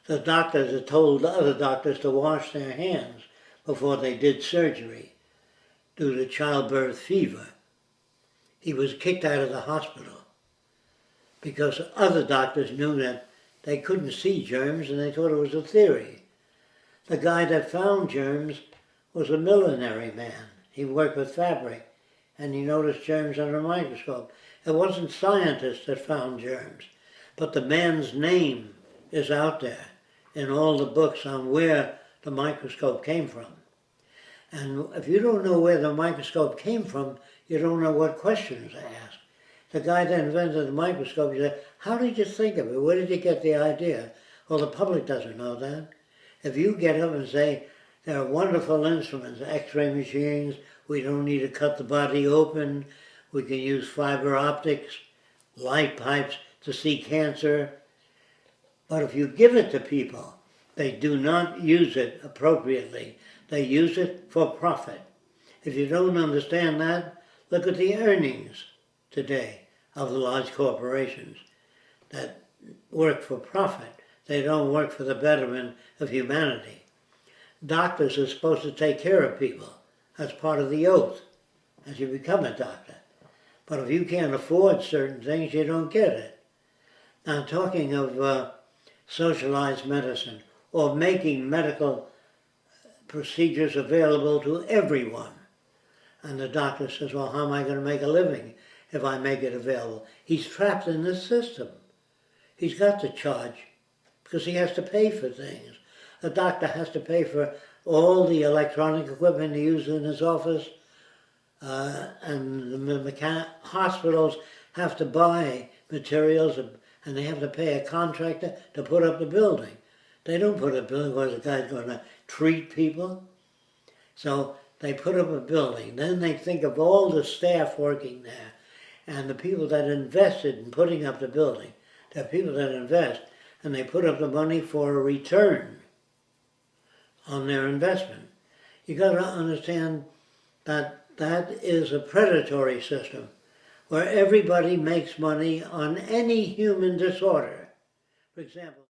The doctors had told the other doctors to wash their hands before they did surgery due to childbirth fever. He was kicked out of the hospital because other doctors knew that they couldn't see germs and they thought it was a theory. The guy that found germs was a millinery man. He worked with fabric and he noticed germs under a microscope. It wasn't scientists that found germs, but the man's name is out there in all the books on where the microscope came from. And if you don't know where the microscope came from, you don't know what questions to ask. The guy that invented the microscope, you say, how did you think of it? Where did you get the idea? Well, the public doesn't know that. If you get up and say, there are wonderful instruments, x-ray machines, we don't need to cut the body open, we can use fiber optics, light pipes to see cancer. But if you give it to people, they do not use it appropriately. They use it for profit. If you don't understand that, look at the earnings today of the large corporations that work for profit. They don't work for the betterment of humanity. Doctors are supposed to take care of people. That's part of the oath as you become a doctor. But if you can't afford certain things, you don't get it. Now, talking of socialized medicine or making medical procedures available to everyone. And the doctor says, well, how am I going to make a living if I make it available? He's trapped in this system. He's got to charge because he has to pay for things. The doctor has to pay for all the electronic equipment he uses in his office, and the hospitals have to buy materials and they have to pay a contractor to put up the building. They don't put up a building because the guy's going to treat people. So they put up a building. Then they think of all the staff working there and the people that invested in putting up the building. There are people that invest and they put up the money for a return on their investment. You got to understand that that is a predatory system where everybody makes money on any human disorder. For example,